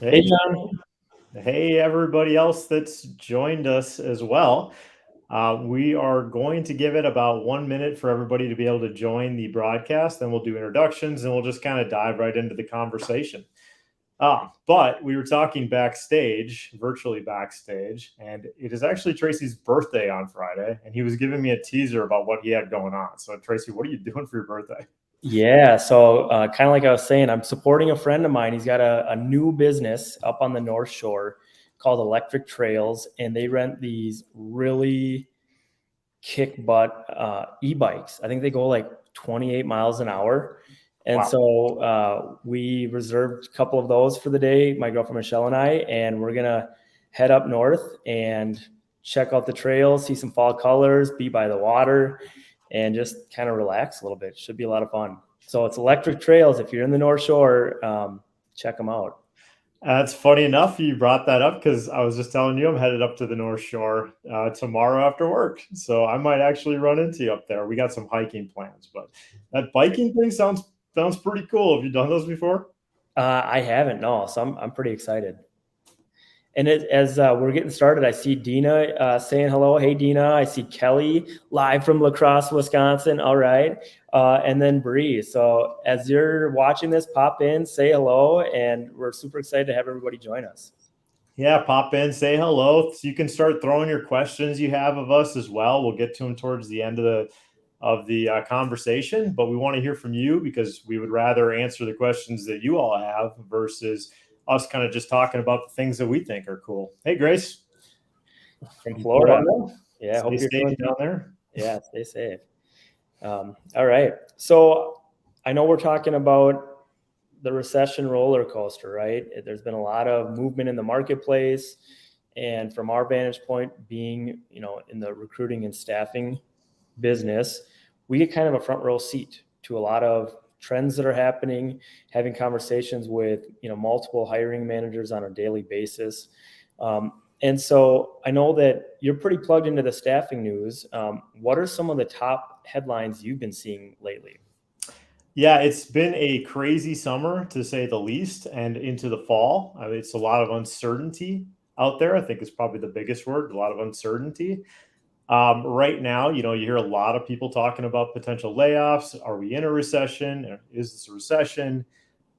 Hey, Hey, John. Hey, everybody else that's joined us as well. We are going to give it about 1 minute for everybody to be able to join the broadcast. Then we'll do introductions and we'll just kind of dive right into the conversation. But we were talking backstage, virtually backstage, and it is actually Tracy's birthday on Friday, and he was giving me a teaser about what he had going on. So, Tracy, what are you doing for your birthday? yeah. So, kind of like I was saying, I'm supporting a friend of mine. He's got a new business up on the North Shore called Electric Trails, and they rent these really kick butt e-bikes. I think they go like 28 miles an hour. And Wow. so we reserved a couple of those for the day, my girlfriend Michelle and I, and we're gonna head up north and check out the trails, see some fall colors, be by the water, and just kind of relax a little bit. Should be a lot of fun. So it's Electric Trails. If you're in the North Shore, check them out. That's funny enough you brought that up because I was just telling you I'm headed up to the North Shore tomorrow after work. So I might actually run into you up there. We got some hiking plans, but that biking thing sounds pretty cool. Have you done those before? I haven't, no, so I'm pretty excited. And as we're getting started, I see Dina saying hello. Hey, Dina. I see Kelly live from La Crosse, Wisconsin. All right. And then Bree. So as you're watching this, pop in, say hello. And we're super excited to have everybody join us. Yeah, pop in, say hello. So you can start throwing your questions you have of us as well. We'll get to them towards the end of the conversation, but we want to hear from you because we would rather answer the questions that you all have versus us kind of just talking about the things that we think are cool. Hey, Grace From from Florida. Florida. Yeah. Stay Hope you're safe doing. down there. Yeah. Stay safe. All right. So I know we're talking about the recession roller coaster, right? There's been a lot of movement in the marketplace. And from our vantage point, being, in the recruiting and staffing business, we get kind of a front row seat to a lot of trends that are happening, having conversations with, multiple hiring managers on a daily basis. And so I know that you're pretty plugged into the staffing news. What are some of the top headlines you've been seeing lately? Yeah, it's been a crazy summer to say the least, and into the fall. I mean, it's a lot of uncertainty out there. I think is probably the biggest word, a lot of uncertainty. Right now, you hear a lot of people talking about potential layoffs. Are we in a recession? Is this a recession?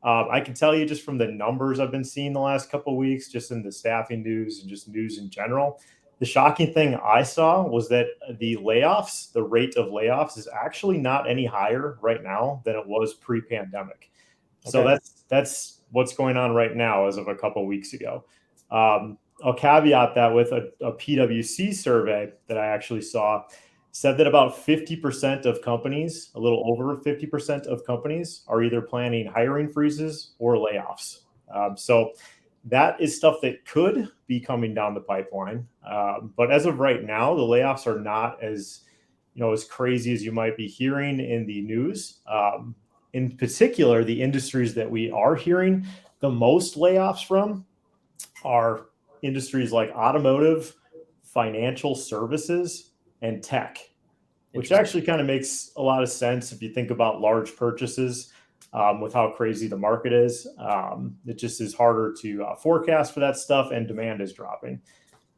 I can tell you just from the numbers I've been seeing the last couple of weeks, just in the staffing news and just news in general. The shocking thing I saw was that the rate of layoffs is actually not any higher right now than it was pre-pandemic. So Okay. that's what's going on right now as of a couple of weeks ago. I'll caveat that with a PwC survey that I actually saw said that about 50% of companies, a little over 50% of companies, are either planning hiring freezes or layoffs. So that is stuff that could be coming down the pipeline. But as of right now, the layoffs are not as crazy as you might be hearing in the news. In particular, the industries that we are hearing the most layoffs from are industries like automotive, financial services, and tech, which Interesting. actually kind of makes a lot of sense if you think about large purchases with how crazy the market is. It just is harder to forecast for that stuff, and demand is dropping.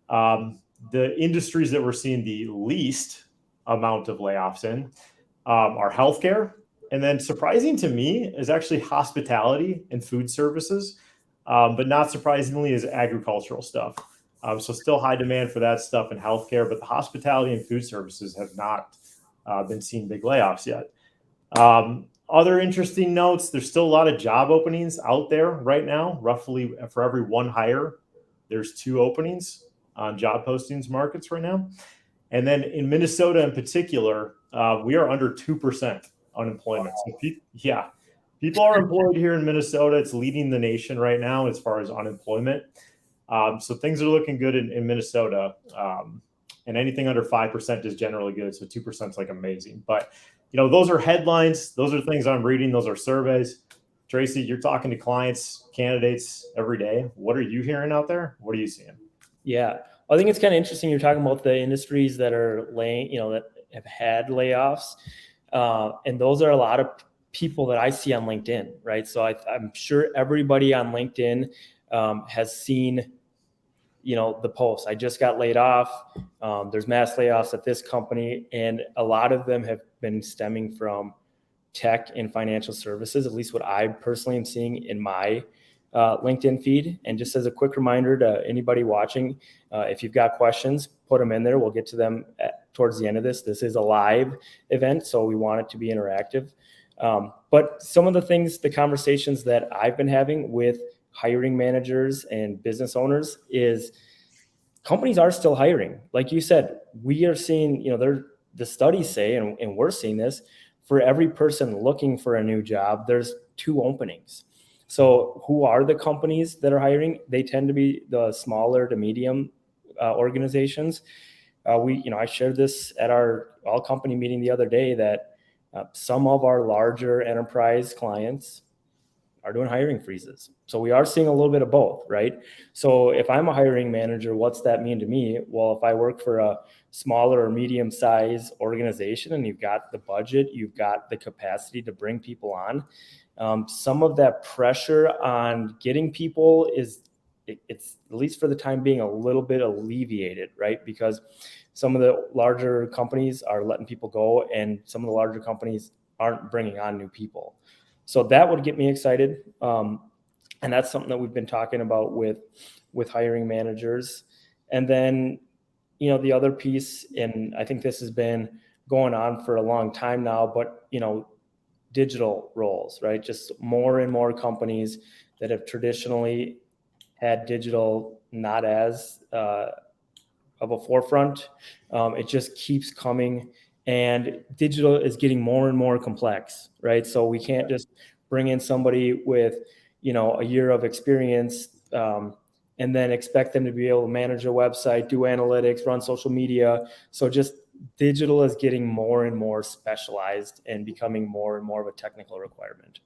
Um, the industries that we're seeing the least amount of layoffs in are healthcare. And then surprising to me is actually hospitality and food services, but not surprisingly is agricultural stuff. So still high demand for that stuff in healthcare, but the hospitality and food services have not been seeing big layoffs yet. Other interesting notes, there's still a lot of job openings out there right now. Roughly for every one hire, there's two openings on job postings markets right now. And then in Minnesota in particular, we are under 2% unemployment. So, yeah, people are employed here in Minnesota. It's leading the nation right now as far as unemployment. So things are looking good in Minnesota. And anything under 5% is generally good. So 2% is like amazing. But, those are headlines. Those are things I'm reading. Those are surveys. Tracy, you're talking to clients, candidates every day. What are you hearing out there? What are you seeing? Yeah. I think it's kind of interesting. You're talking about the industries that are that have had layoffs. And those are a lot of people that I see on LinkedIn, right? So I'm sure everybody on LinkedIn has seen, the post. I just got laid off. There's mass layoffs at this company, and a lot of them have been stemming from tech and financial services, at least what I personally am seeing in my LinkedIn feed. And just as a quick reminder to anybody watching, if you've got questions, put them in there. We'll get to them towards the end of this. This is a live event, so we want it to be interactive. But some of the conversations that I've been having with hiring managers and business owners is companies are still hiring. Like you said, we are seeing, the studies say, and we're seeing this, for every person looking for a new job, there's 2 openings. So who are the companies that are hiring? They tend to be the smaller to medium organizations. I shared this at our all company meeting the other day that some of our larger enterprise clients are doing hiring freezes. So we are seeing a little bit of both, right? So if I'm a hiring manager, what's that mean to me? Well, if I work for a smaller or medium-sized organization and you've got the budget, you've got the capacity to bring people on, some of that pressure on getting people it's at least for the time being a little bit alleviated, right? Because some of the larger companies are letting people go, and some of the larger companies aren't bringing on new people. So that would get me excited. And that's something that we've been talking about with hiring managers. And then, the other piece, and I think this has been going on for a long time now, but, digital roles, right? Just more and more companies that have traditionally had digital not as of a forefront. It just keeps coming, and digital is getting more and more complex, right? So we can't just bring in somebody with, a year of experience and then expect them to be able to manage a website, do analytics, run social media. So just digital is getting more and more specialized and becoming more and more of a technical requirement.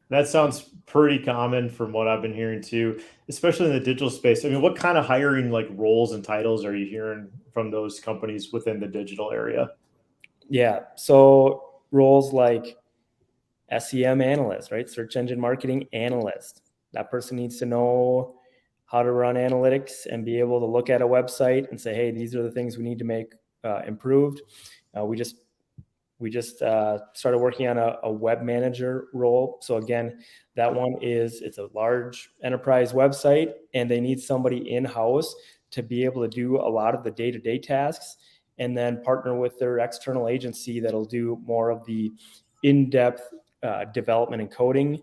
That sounds pretty common from what I've been hearing too, especially in the digital space. I mean, what kind of hiring like roles and titles are you hearing from those companies within the digital area? Yeah. So roles like SEM analyst, right? Search engine marketing analyst. That person needs to know how to run analytics and be able to look at a website and say, hey, these are the things we need to make improved. We just started working on a web manager role. So again, that one it's a large enterprise website, and they need somebody in-house to be able to do a lot of the day-to-day tasks, and then partner with their external agency that'll do more of the in-depth development and coding.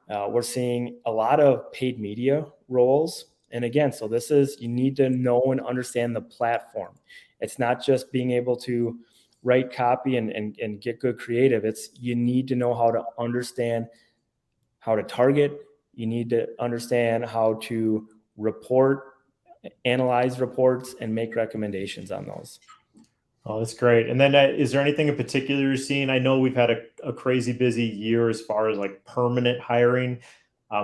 We're seeing a lot of paid media roles. And again, so you need to know and understand the platform. It's not just being able to write copy and get good creative. You need to know how to understand how to target. You need to understand how to report, analyze reports, and make recommendations on those. Oh, that's great. And then is there anything in particular you're seeing? I know we've had a crazy busy year as far as like permanent hiring.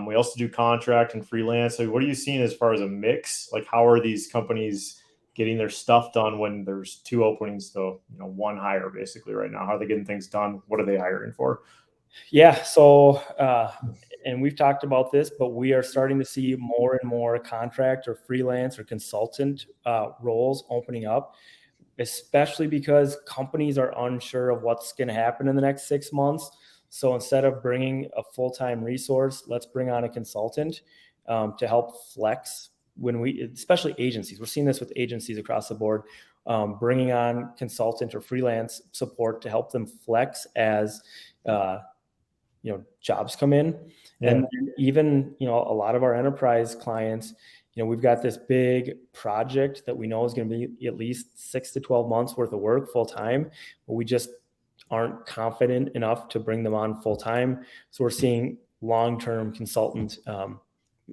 We also do contract and freelance. So what are you seeing as far as a mix? Like, how are these companies getting their stuff done when there's 2 openings to, 1 hire basically right now? How are they getting things done? What are they hiring for? Yeah. So, and we've talked about this, but we are starting to see more and more contract or freelance or consultant roles opening up, especially because companies are unsure of what's going to happen in the next 6 months. So instead of bringing a full-time resource, let's bring on a consultant to help flex especially agencies. We're seeing this with agencies across the board, bringing on consultant or freelance support to help them flex as jobs come in. Yeah. And even, a lot of our enterprise clients, we've got this big project that we know is going to be at least 6 to 12 months worth of work full time, but we just aren't confident enough to bring them on full time. So we're seeing long-term consultants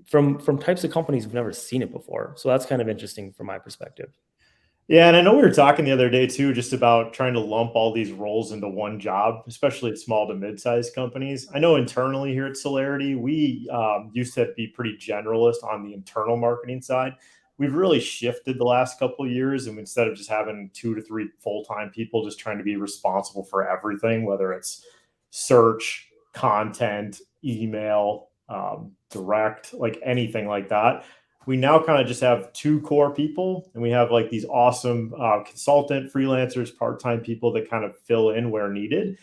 from types of companies we've never seen it before. So that's kind of interesting from my perspective. Yeah, and I know we were talking the other day too, just about trying to lump all these roles into one job, especially at small to mid-sized companies. I know internally here at Celarity, we used to be pretty generalist on the internal marketing side. We've really shifted the last couple of years, and instead of just having 2 to 3 full-time people just trying to be responsible for everything, whether it's search, content, email, direct, like anything like that. We now kind of just have two core people, and we have like these awesome consultant, freelancers, part-time people that kind of fill in where needed.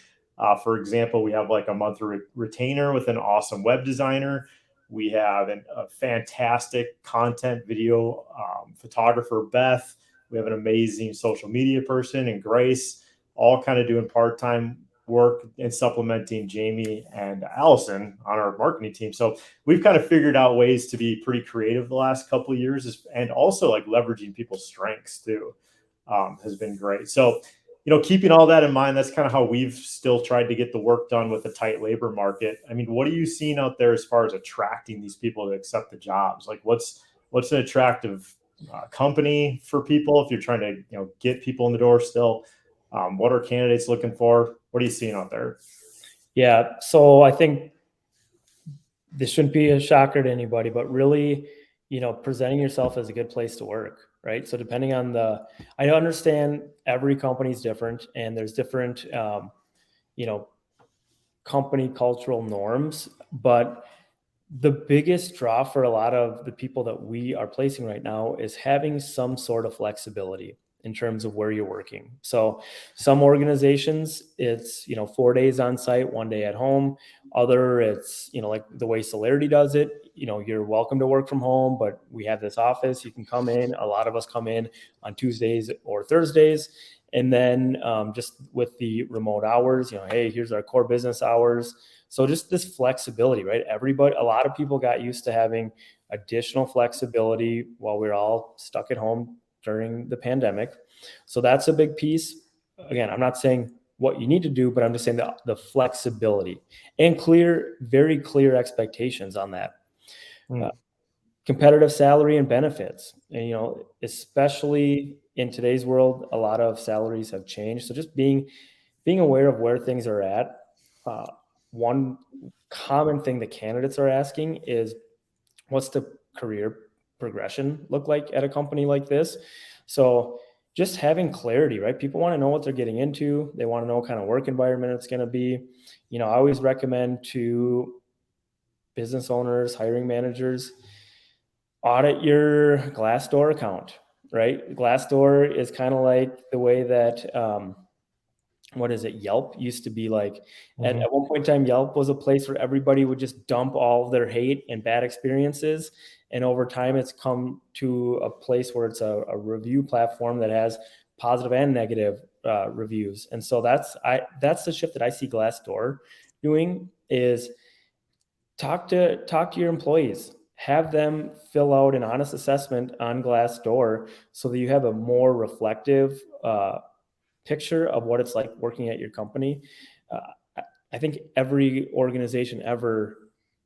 For example, we have like a monthly retainer with an awesome web designer. We have a fantastic content video photographer, Beth. We have an amazing social media person and Grace, all kind of doing part-time work and supplementing Jamie and Allison on our marketing team. So we've kind of figured out ways to be pretty creative the last couple of years, and also like leveraging people's strengths too, has been great. So, keeping all that in mind, that's kind of how we've still tried to get the work done with a tight labor market. I mean, what are you seeing out there as far as attracting these people to accept the jobs? Like, what's an attractive company for people if you're trying to get people in the door still? What are candidates looking for? What are you seeing out there? Yeah, so I think this shouldn't be a shocker to anybody, but really, presenting yourself as a good place to work, right? So depending on I understand every company is different, and there's different, company cultural norms, but the biggest draw for a lot of the people that we are placing right now is having some sort of flexibility in terms of where you're working. So some organizations, it's 4 days on site, 1 day at home. Other, it's like the way Celarity does it. You're welcome to work from home, but we have this office. You can come in. A lot of us come in on Tuesdays or Thursdays. And then just with the remote hours, hey, here's our core business hours. So just this flexibility, right? A lot of people got used to having additional flexibility while we we're all stuck at home during the pandemic. So that's a big piece. Again, I'm not saying what you need to do, but I'm just saying the flexibility and very clear expectations on that. Competitive salary and benefits. And, especially in today's world, a lot of salaries have changed. So just being aware of where things are at. One common thing that candidates are asking is, what's the career progression look like at a company like this? So just having clarity, right? People want to know what they're getting into. They want to know what kind of work environment it's going to be. I always recommend to business owners, hiring managers, audit your Glassdoor account, right? Glassdoor is kind of like the way that, what is it? Yelp used to be like. At one point in time, Yelp was a place where everybody would just dump all of their hate and bad experiences. And over time, it's come to a place where it's a review platform that has positive and negative reviews. And so that's the shift that I see Glassdoor doing, is talk to your employees, have them fill out an honest assessment on Glassdoor so that you have a more reflective picture of what it's like working at your company. I think every organization ever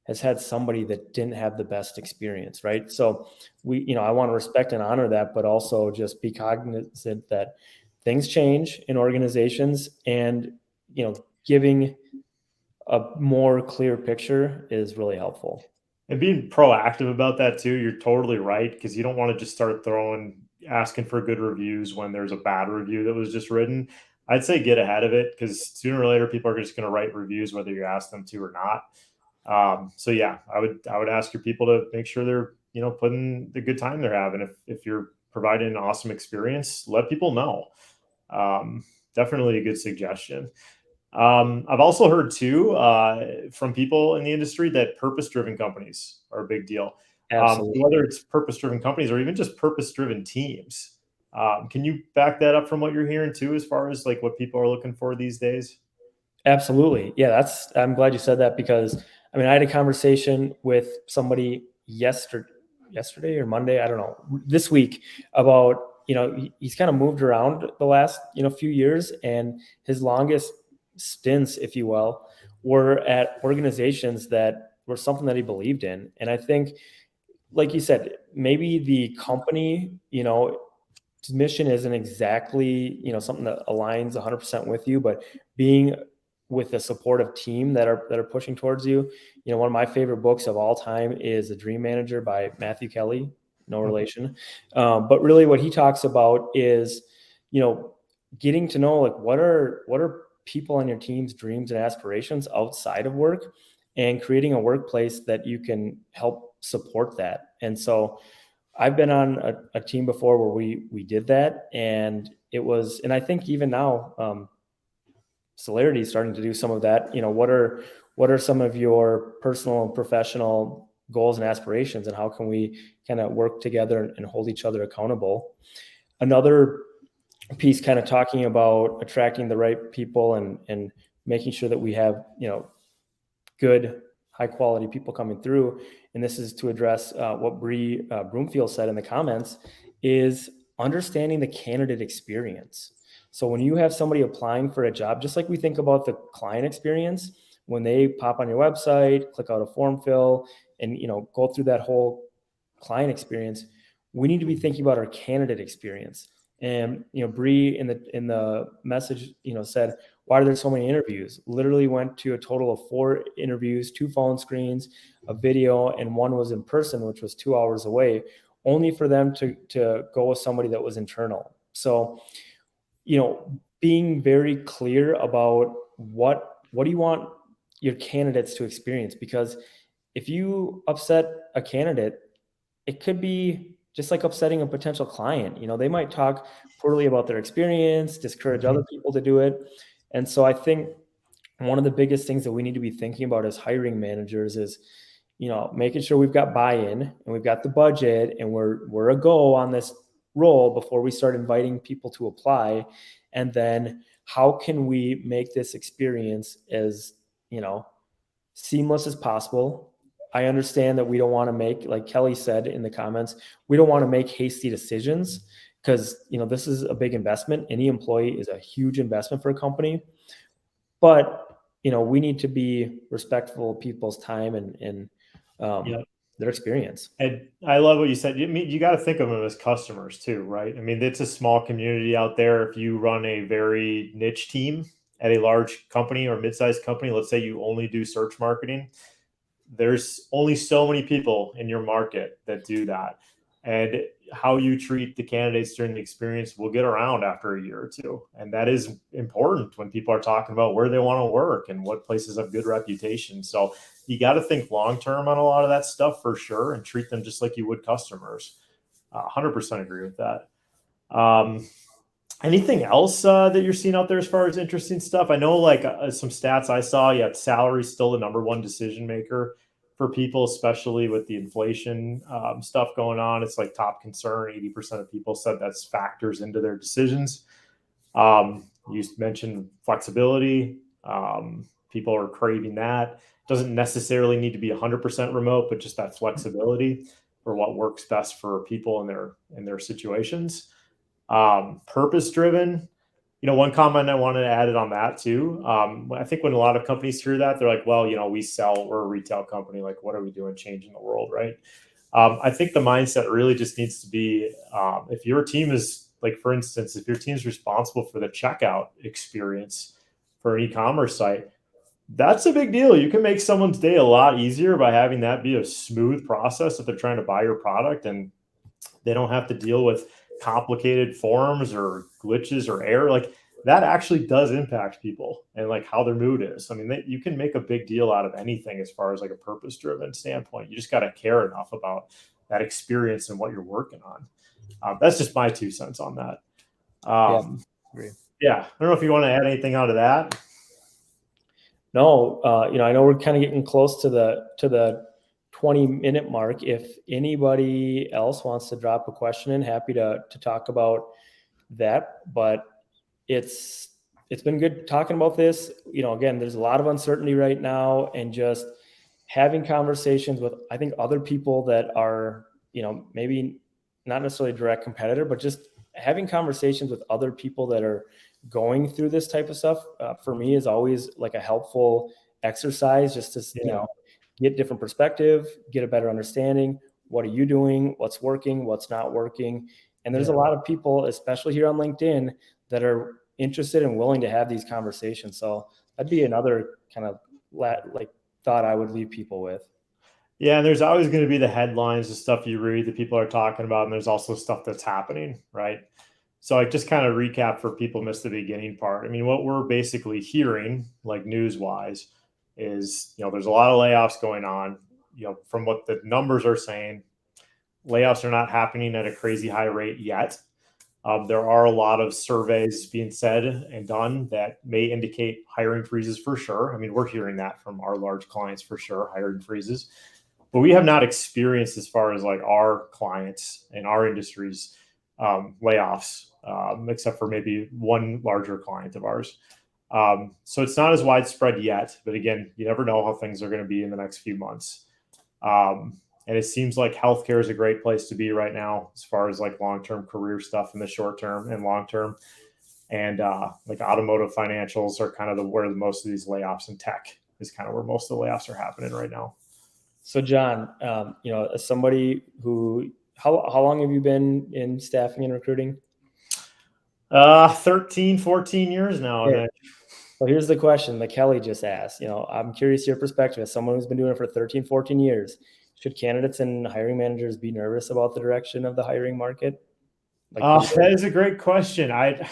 has had somebody that didn't have the best experience, right? So I want to respect and honor that, but also just be cognizant that things change in organizations, and giving a more clear picture is really helpful. And being proactive about that too, you're totally right, because you don't want to just start asking for good reviews when there's a bad review that was just written. I'd say get ahead of it, because sooner or later people are just going to write reviews whether you ask them to or not. So yeah, I would ask your people to make sure they're putting the good time they're having. If you're providing an awesome experience, let people know. Definitely a good suggestion. I've also heard too from people in the industry that purpose-driven companies are a big deal. Absolutely. Whether it's purpose-driven companies or even just purpose-driven teams. Can you back that up from what you're hearing too, as far as like what people are looking for these days? Absolutely. Yeah, I'm glad you said that, because I had a conversation with somebody yesterday or Monday, I don't know, this week, about, he's kind of moved around the last, few years, and his longest stints, if you will, were at organizations that were something that he believed in. And I think, like you said, maybe the company, mission isn't exactly, something that aligns 100% with you, but being with a supportive team that are pushing towards you. One of my favorite books of all time is The Dream Manager by Matthew Kelly, no relation. But really what he talks about is, getting to know, like, what are people on your team's dreams and aspirations outside of work, and creating a workplace that you can help support that. And so I've been on a team before where we did that, and it was, and I think even now, Celarity is starting to do some of that. What are some of your personal and professional goals and aspirations, and how can we kind of work together and hold each other accountable? Another piece, kind of talking about attracting the right people and making sure that we have good, high quality people coming through. And this is to address what Bree Broomfield said in the comments, is understanding the candidate experience. So when you have somebody applying for a job, just like we think about the client experience, when they pop on your website, click out a form fill, and go through that whole client experience, we need to be thinking about our candidate experience. And Bree in the message said, why are there so many interviews? Literally went to a total of 4 interviews, 2 phone screens, a video, and 1 was in person, which was 2 hours away, only for them to go with somebody that was internal. So, being very clear about what do you want your candidates to experience, because if you upset a candidate, it could be just like upsetting a potential client. They might talk poorly about their experience, discourage other people to do it. And so I think one of the biggest things that we need to be thinking about as hiring managers is, making sure we've got buy-in and we've got the budget and we're a go on this role before we start inviting people to apply. And then how can we make this experience as, seamless as possible? I understand that we don't want to make, like Kelly said in the comments, we don't want to make hasty decisions, because this is a big investment. Any employee is a huge investment for a company, but we need to be respectful of people's time and Yeah. their experience. And I love what you said. You got to think of them as customers too, right? I mean, it's a small community out there. If you run a very niche team at a large company or mid-sized company, let's say you only do search marketing, there's only so many people in your market that do that. And how you treat the candidates during the experience will get around after a year or two. And that is important when people are talking about where they want to work and what places have good reputation. So you got to think long term on a lot of that stuff for sure, and treat them just like you would customers. 100% agree with that. Anything else that you're seeing out there as far as interesting stuff? I know, like some stats I saw. Yeah, salary is still the number one decision maker for people, especially with the inflation stuff going on. It's like top concern. 80% of people said that's factors into their decisions. You mentioned flexibility. People are craving that. Doesn't necessarily need to be 100% remote, but just that flexibility for what works best for people in their situations. Purpose driven. One comment I wanted to add on that too. I think when a lot of companies hear that, they're like, well, we're a retail company. Like, what are we doing changing the world, right? I think the mindset really just needs to be, if your team is, like, for instance, if your team's responsible for the checkout experience for an e-commerce site, that's a big deal. You can make someone's day a lot easier by having that be a smooth process if they're trying to buy your product, and they don't have to deal with complicated forms or glitches or error. Like, that actually does impact people and like how their mood is. I mean, you can make a big deal out of anything as far as like a purpose driven standpoint. You just got to care enough about that experience and what you're working on. That's just my 2 cents on that. Agree. Yeah. I don't know if you want to add anything out of that. No, I know we're kind of getting close to the 20-minute mark. If anybody else wants to drop a question in, happy to talk about that. But it's been good talking about this. Again, there's a lot of uncertainty right now, and just having conversations with, I think, other people that are, maybe not necessarily a direct competitor, but just having conversations with other people that are going through this type of stuff, for me, is always like a helpful exercise, just to, get different perspective, get a better understanding. What are you doing? What's working? What's not working? And there's a lot of people, especially here on LinkedIn, that are interested and willing to have these conversations. So that'd be another kind of like thought I would leave people with. Yeah, and there's always going to be the headlines, the stuff you read that people are talking about, and there's also stuff that's happening, right? So I just kind of recap for people who missed the beginning part. I mean, what we're basically hearing, like news-wise, is, there's a lot of layoffs going on. From what the numbers are saying, layoffs are not happening at a crazy high rate yet. There are a lot of surveys being said and done that may indicate hiring freezes for sure. I mean, we're hearing that from our large clients for sure, hiring freezes. But we have not experienced, as far as like our clients in our industries, layoffs, except for maybe one larger client of ours. So it's not as widespread yet, but again, you never know how things are going to be in the next few months. And it seems like healthcare is a great place to be right now, as far as like long-term career stuff in the short term and long term. And like automotive financials are kind of where most of these layoffs, in tech is kind of where most of the layoffs are happening right now. So John, as somebody who, how long have you been in staffing and recruiting? 13, 14 years now. Okay. So here's the question that Kelly just asked. I'm curious your perspective as someone who's been doing it for 13, 14 years. Should candidates and hiring managers be nervous about the direction of the hiring market? That is a great question. I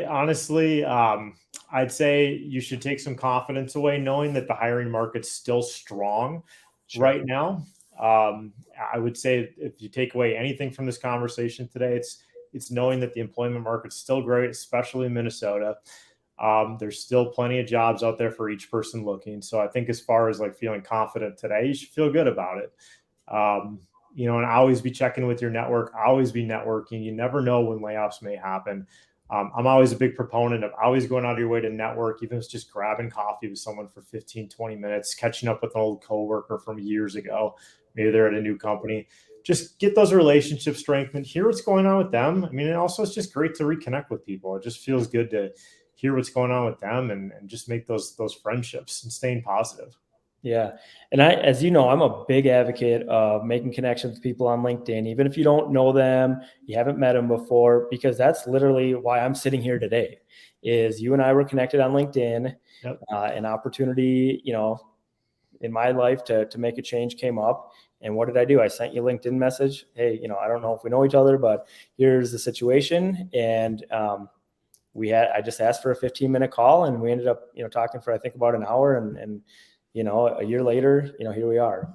honestly, I'd say you should take some confidence away knowing that the hiring market's still strong right now. I would say if you take away anything from this conversation today, it's knowing that the employment market's still great, especially in Minnesota. There's still plenty of jobs out there for each person looking. So I think as far as like feeling confident today, you should feel good about it. And always be checking with your network, always be networking. You never know when layoffs may happen. I'm always a big proponent of always going out of your way to network, even if it's just grabbing coffee with someone for 15, 20 minutes, catching up with an old coworker from years ago. Maybe they're at a new company. Just get those relationships strengthened, hear what's going on with them. I mean, and also it's just great to reconnect with people. It just feels good to hear what's going on with them and just make those friendships and staying positive. Yeah. And as you know, I'm a big advocate of making connections with people on LinkedIn, even if you don't know them, you haven't met them before, because that's literally why I'm sitting here today. Is you and I were connected on LinkedIn. Yep. An opportunity, in my life to make a change came up. And what did I do? I sent you a LinkedIn message. Hey, I don't know if we know each other, but here's the situation. And I just asked for a 15-minute call, and we ended up, talking for, I think, about an hour, and a year later, here we are.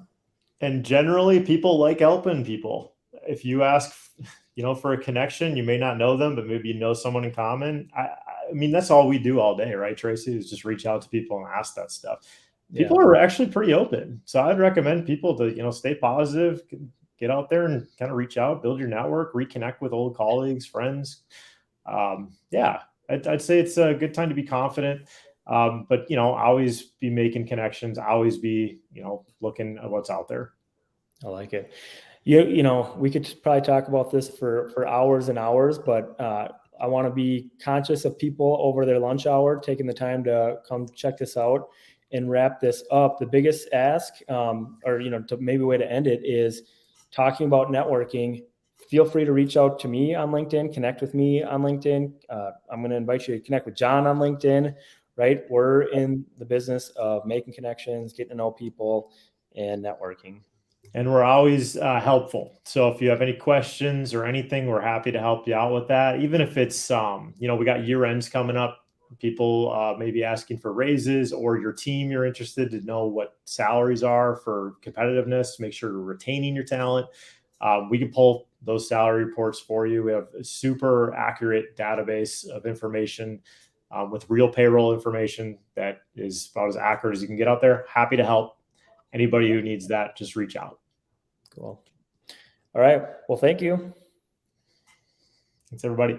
And generally people like helping people. If you ask, for a connection, you may not know them, but maybe you know someone in common. I mean, that's all we do all day, right, Tracy, is just reach out to people and ask that stuff. People are actually pretty open. So I'd recommend people to, stay positive, get out there and kind of reach out, build your network, reconnect with old colleagues, friends. I'd say it's a good time to be confident. But always be making connections, always be, looking at what's out there. I like it. We could probably talk about this for hours and hours, but I want to be conscious of people over their lunch hour, taking the time to come check this out and wrap this up. The biggest ask, to maybe a way to end it, is talking about networking. Feel free to reach out to me on LinkedIn, connect with me on LinkedIn. I'm going to invite you to connect with John on LinkedIn, right? We're in the business of making connections, getting to know people, and networking. And we're always helpful. So if you have any questions or anything, we're happy to help you out with that. Even if it's, we got year ends coming up, people maybe asking for raises, or your team, you're interested to know what salaries are for competitiveness, make sure you're retaining your talent. We can pull those salary reports for you. We have a super accurate database of information with real payroll information that is about as accurate as you can get out there. Happy to help. Anybody who needs that, just reach out. Cool. All right. Well, thank you. Thanks, everybody.